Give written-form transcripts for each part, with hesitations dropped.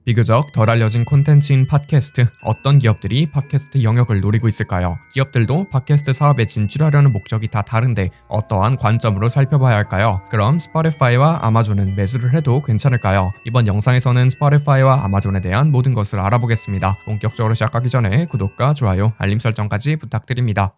비교적 덜 알려진 콘텐츠인 팟캐스트, 어떤 기업들이 팟캐스트 영역을 노리고 있을까요? 기업들도 팟캐스트 사업에 진출하려는 목적이 다 다른데 어떠한 관점으로 살펴봐야 할까요? 그럼 스포티파이와 아마존은 매수를 해도 괜찮을까요? 이번 영상에서는 스포티파이와 아마존에 대한 모든 것을 알아보겠습니다. 본격적으로 시작하기 전에 구독과 좋아요, 알림 설정까지 부탁드립니다.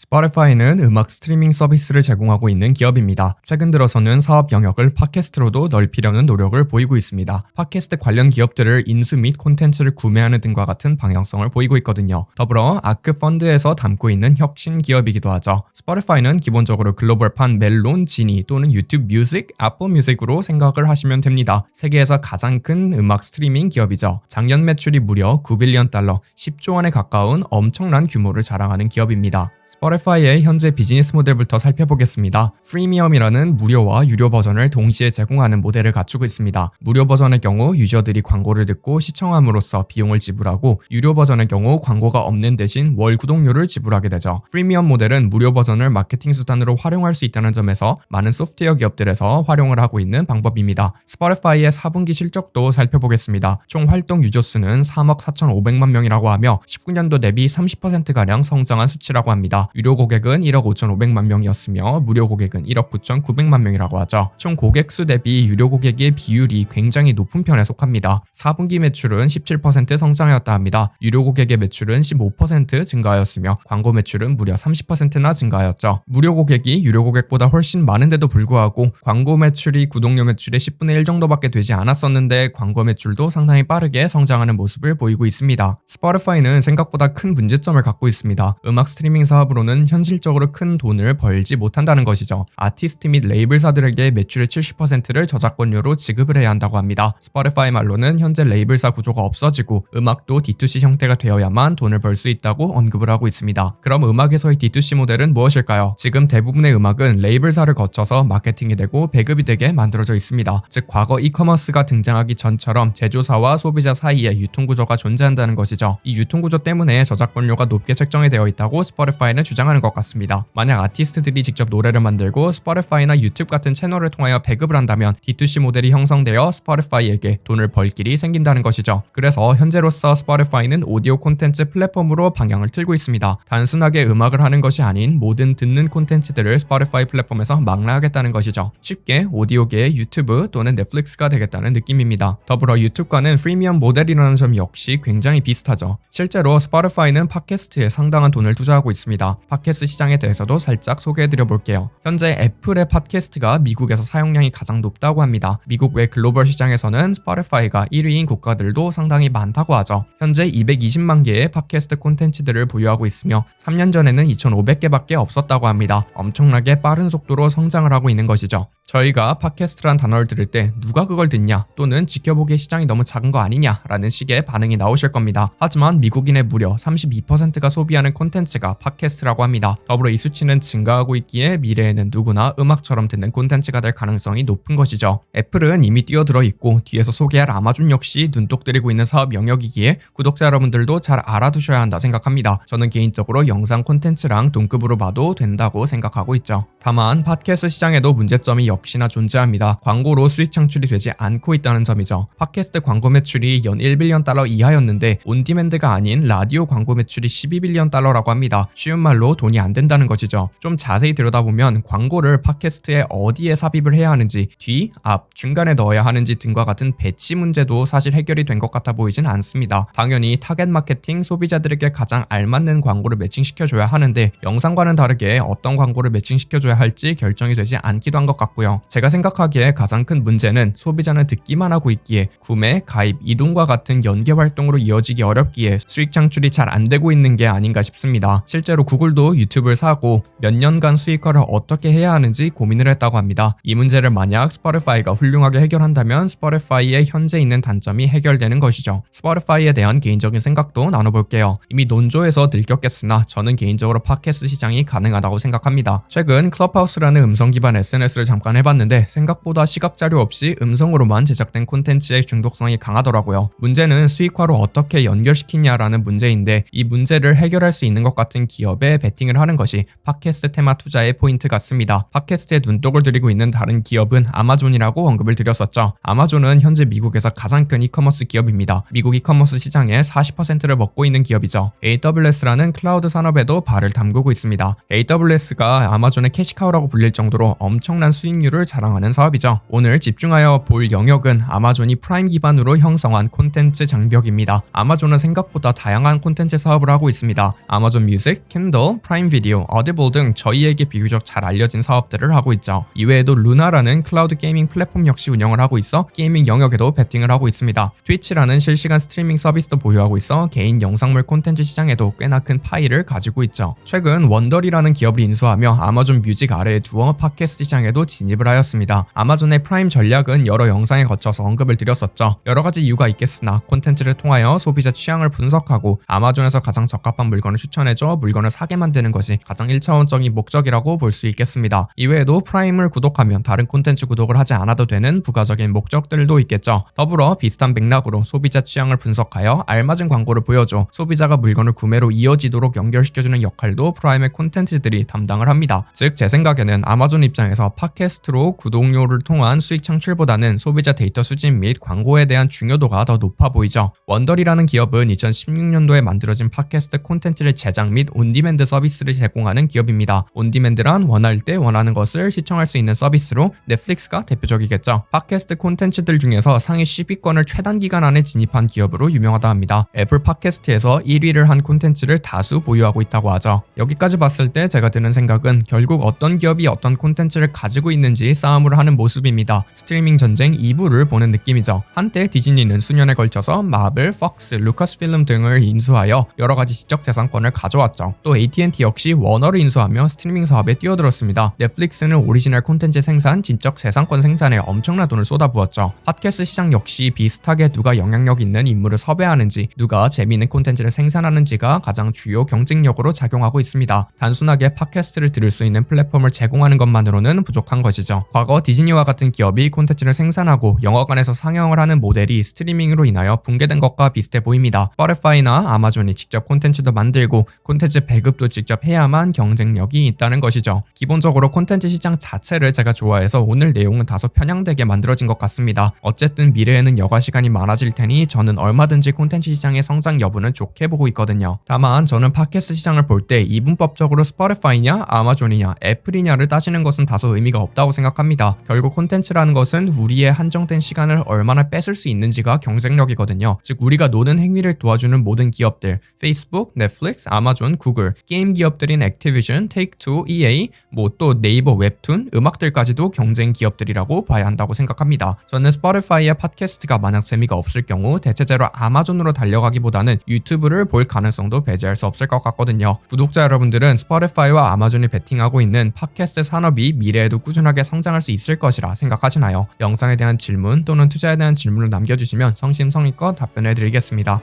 스포티파이는 음악 스트리밍 서비스를 제공하고 있는 기업입니다. 최근 들어서는 사업 영역을 팟캐스트로도 넓히려는 노력을 보이고 있습니다. 팟캐스트 관련 기업들을 인수 및 콘텐츠를 구매하는 등과 같은 방향성을 보이고 있거든요. 더불어 아크 펀드에서 담고 있는 혁신 기업이기도 하죠. 스포티파이는 기본적으로 글로벌판 멜론, 지니 또는 유튜브 뮤직, 애플 뮤직으로 생각을 하시면 됩니다. 세계에서 가장 큰 음악 스트리밍 기업이죠. 작년 매출이 무려 9빌리언 달러, 10조 원에 가까운 엄청난 규모를 자랑하는 기업입니다. 스포티파이의 현재 비즈니스 모델부터 살펴보겠습니다. 프리미엄이라는 무료와 유료 버전을 동시에 제공하는 모델을 갖추고 있습니다. 무료 버전의 경우 유저들이 광고를 듣고 시청함으로써 비용을 지불하고, 유료 버전의 경우 광고가 없는 대신 월 구독료를 지불하게 되죠. 프리미엄 모델은 무료 버전을 마케팅 수단으로 활용할 수 있다는 점에서 많은 소프트웨어 기업들에서 활용을 하고 있는 방법입니다. 스포티파이의 4분기 실적도 살펴보겠습니다. 총 활동 유저 수는 3억 4,500만 명이라고 하며 19년도 대비 30%가량 성장한 수치라고 합니다. 유료 고객은 1억 5,500만 명이었으며 무료 고객은 1억 9,900만 명이라고 하죠. 총 고객 수 대비 유료 고객의 비율이 굉장히 높은 편에 속합니다. 4분기 매출은 17% 성장하였다 합니다. 유료 고객의 매출은 15% 증가하였으며 광고 매출은 무려 30%나 증가하였죠. 무료 고객이 유료 고객보다 훨씬 많은데도 불구하고 광고 매출이 구독료 매출의 10분의 1 정도밖에 되지 않았었는데 광고 매출도 상당히 빠르게 성장하는 모습을 보이고 있습니다. 스포티파이는 생각보다 큰 문제점을 갖고 있습니다. 음악 스트리밍 사업으로는 현실적으로 큰 돈을 벌지 못한다는 것이죠. 아티스트 및 레이블사들에게 매출의 70%를 저작권료로 지급을 해야 한다고 합니다. 스포티파이 말로는 현재 레이블사 구조가 없어지고 음악도 D2C 형태가 되어야만 돈을 벌 수 있다고 언급을 하고 있습니다. 그럼 음악에서의 D2C 모델은 무엇일까요? 지금 대부분의 음악은 레이블사를 거쳐서 마케팅이 되고 배급이 되게 만들어져 있습니다. 즉 과거 이커머스가 등장하기 전처럼 제조사와 소비자 사이에 유통구조가 존재한다는 것이죠. 이 유통구조 때문에 저작권료가 높게 책정이 되어 있다고 스포티파이는 주장하는 것 같습니다. 만약 아티스트들이 직접 노래를 만들고 스포티파이나 유튜브 같은 채널을 통하여 배급을 한다면 D2C 모델이 형성되어 스포티파이에게 돈을 벌 길이 생긴다는 것이죠. 그래서 현재로서 스포티파이는 오디오 콘텐츠 플랫폼으로 방향을 틀고 있습니다. 단순하게 음악을 하는 것이 아닌 모든 듣는 콘텐츠들을 스포티파이 플랫폼에서 망라하겠다는 것이죠. 쉽게 오디오계의 유튜브 또는 넷플릭스가 되겠다는 느낌입니다. 더불어 유튜브과는 프리미엄 모델이라는 점 역시 굉장히 비슷하죠. 실제로 스포티파이는 팟캐스트에 상당한 돈을 투자하고 있습니다. 팟캐스트 시장에 대해서도 살짝 소개해드려 볼게요. 현재 애플의 팟캐스트가 미국에서 사용량이 가장 높다고 합니다. 미국 외 글로벌 시장에서는 스포티파이가 1위인 국가들도 상당히 많다고 하죠. 현재 220만 개의 팟캐스트 콘텐츠들을 보유하고 있으며 3년 전에는 2,500개밖에 없었다고 합니다. 엄청나게 빠른 속도로 성장을 하고 있는 것이죠. 저희가 팟캐스트란 단어를 들을 때 누가 그걸 듣냐 또는 지켜보기에 시장이 너무 작은 거 아니냐 라는 식의 반응이 나오실 겁니다. 하지만 미국인의 무려 32%가 소비하는 콘텐츠가 팟캐스트라고 합니다. 더불어 이 수치는 증가하고 있기에 미래에는 누구나 음악처럼 듣는 콘텐츠가 될 가능성이 높은 것이죠. 애플은 이미 뛰어들어 있고 뒤에서 소개할 아마존 역시 눈독 들이고 있는 사업 영역이기에 구독자 여러분들도 잘 알아두셔야 한다 생각합니다. 저는 개인적으로 영상 콘텐츠랑 동급으로 봐도 된다고 생각하고 있죠. 다만 팟캐스트 시장에도 문제점이 역시나 존재합니다. 광고로 수익 창출이 되지 않고 있다는 점이죠. 팟캐스트 광고 매출이 연 1빌리언 달러 이하였는데 온디맨드가 아닌 라디오 광고 매출이 12빌리언 달러라고 합니다. 쉬운 말로 돈이 안 된다는 것이죠. 좀 자세히 들여다보면 광고를 팟캐스트에 어디에 삽입을 해야 하는지, 뒤, 앞, 중간에 넣어야 하는지 등과 같은 배치 문제도 사실 해결이 된 것 같아 보이진 않습니다. 당연히 타겟 마케팅, 소비자들에게 가장 알맞는 광고를 매칭시켜줘야 하는데 영상과는 다르게 어떤 광고를 매칭시켜줘야 할지 결정이 되지 않기도 한 것 같고요. 제가 생각하기에 가장 큰 문제는 소비자는 듣기만 하고 있기에 구매, 가입, 이동과 같은 연계 활동으로 이어지기 어렵기에 수익 창출이 잘 안 되고 있는 게 아닌가 싶습니다. 실제로 구글도 유튜브를 사고 몇 년간 수익화를 어떻게 해야 하는지 고민을 했다고 합니다. 이 문제를 만약 스포티파이가 훌륭하게 해결한다면 스포티파이의 현재 있는 단점이 해결되는 것이죠. 스포티파이에 대한 개인적인 생각도 나눠볼게요. 이미 논조에서 들켰겠으나 저는 개인적으로 팟캐스트 시장이 가능하다고 생각합니다. 최근 클럽하우스라는 음성 기반 SNS를 잠깐 해봤는데 생각보다 시각 자료 없이 음성으로만 제작된 콘텐츠의 중독성이 강하더라고요. 문제는 수익화로 어떻게 연결시키냐라는 문제인데 이 문제를 해결할 수 있는 것 같은 기업의 베팅을 하는 것이 팟캐스트 테마 투자의 포인트 같습니다. 팟캐스트에 눈독을 들이고 있는 다른 기업은 아마존이라고 언급을 드렸었죠. 아마존은 현재 미국에서 가장 큰 이커머스 기업입니다. 미국 이커머스 시장의 40%를 먹고 있는 기업이죠. AWS라는 클라우드 산업에도 발을 담그고 있습니다. AWS가 아마존의 캐시카우라고 불릴 정도로 엄청난 수익률을 자랑하는 사업이죠. 오늘 집중하여 볼 영역은 아마존이 프라임 기반으로 형성한 콘텐츠 장벽입니다. 아마존은 생각보다 다양한 콘텐츠 사업을 하고 있습니다. 아마존 뮤직, 킨들, 프라임 비디오, 어디블 등 저희에게 비교적 잘 알려진 사업들을 하고 있죠. 이외에도 루나라는 클라우드 게이밍 플랫폼 역시 운영을 하고 있어 게이밍 영역에도 베팅을 하고 있습니다. 트위치라는 실시간 스트리밍 서비스도 보유하고 있어 개인 영상물 콘텐츠 시장에도 꽤나 큰 파이를 가지고 있죠. 최근 원더리라는 기업을 인수하며 아마존 뮤직 아래의 두어 팟캐스트 시장에도 진입을 하였습니다. 아마존의 프라임 전략은 여러 영상에 거쳐서 언급을 드렸었죠. 여러 가지 이유가 있겠으나 콘텐츠를 통하여 소비자 취향을 분석하고 아마존에서 가장 적합한 물건을 추천해줘 물건을 사게 만드는 것이 가장 1차원적인 목적이라고 볼 수 있겠습니다. 이외에도 프라임을 구독하면 다른 콘텐츠 구독을 하지 않아도 되는 부가적인 목적들도 있겠죠. 더불어 비슷한 맥락으로 소비자 취향을 분석하여 알맞은 광고를 보여줘 소비자가 물건을 구매로 이어지도록 연결시켜주는 역할도 프라임의 콘텐츠들이 담당을 합니다. 즉 제 생각에는 아마존 입장에서 팟캐스트로 구독료를 통한 수익 창출보다는 소비자 데이터 수집 및 광고에 대한 중요도가 더 높아 보이죠. 원더리라는 기업은 2016년도에 만들어진 팟캐스트 콘텐츠를 제작 및 온디맨드 서비스를 제공하는 기업입니다. 온디맨드란 원할 때 원하는 것을 시청할 수 있는 서비스로 넷플릭스가 대표적이겠죠. 팟캐스트 콘텐츠들 중에서 상위 10위권을 최단 기간 안에 진입한 기업으로 유명하다 합니다. 애플 팟캐스트에서 1위를 한 콘텐츠를 다수 보유하고 있다고 하죠. 여기까지 봤을 때 제가 드는 생각은 결국 어떤 기업이 어떤 콘텐츠를 가지고 있는지 싸움을 하는 모습입니다. 스트리밍 전쟁 2부를 보는 느낌이죠. 한때 디즈니는 수년에 걸쳐서 마블, 폭스, 루카스필름 등을 인수하여 여러 가지 지적 재산권을 가져왔죠. 또 AT&T 역시 워너를 인수하며 스트리밍 사업에 뛰어들었습니다. 넷플릭스는 오리지널 콘텐츠 생산, 지적 재산권 생산에 엄청난 돈을 쏟아부었죠. 팟캐스트 시장 역시 비슷하게 누가 영향력 있는 인물을 섭외하는지, 누가 재미있는 콘텐츠를 생산하는지가 가장 주요 경쟁력으로 작용하고 있습니다. 단순하게 팟캐스트를 들을 수 있는 플랫폼을 제공하는 것만으로는 부족한 것이죠. 과거 디즈니와 같은 기업이 콘텐츠를 생산하고 영화관에서 상영을 하는 모델이 스트리밍으로 인하여 붕괴된 것과 비슷해 보입니다. 스포티파이나 아마존이 직접 콘텐츠도 만들고 콘텐츠 배급도 직접 해야만 경쟁력이 있다는 것이죠. 기본적으로 콘텐츠 시장 자체를 제가 좋아해서 오늘 내용은 다소 편향되게 만들어진 것 같습니다. 어쨌든 미래에는 여가 시간이 많아질 테니 저는 얼마든지 콘텐츠 시장의 성장 여부는 좋게 보고 있거든요. 다만 저는 팟캐스트 시장을 볼 때 이분법적으로 스포티파이냐 아마존이냐 애플이냐를 따지는 것은 다소 의미가 없다고 생각합니다. 결국 콘텐츠라는 것은 우리의 한정된 시간을 얼마나 뺏을 수 있는지가 경쟁력이거든요. 즉 우리가 노는 행위를 도와주는 모든 기업들, 페이스북, 넷플릭스, 아마존, 구글, 게임 기업들인 액티비전, 테이크투, EA, 또 네이버 웹툰, 음악들까지도 경쟁 기업들이라고 봐야 한다고 생각합니다. 저는 스포티파이의 팟캐스트가 만약 재미가 없을 경우 대체제로 아마존으로 달려가기보다는 유튜브를 볼 가능성도 배제할 수 없을 것 같거든요. 구독자 여러분들은 스포티파이와 아마존이 베팅하고 있는 팟캐스트 산업이 미래에도 꾸준하게 성장할 수 있을 것이라 생각하시나요? 영상에 대한 질문 또는 투자에 대한 질문을 남겨주시면 성심성의껏 답변해 드리겠습니다.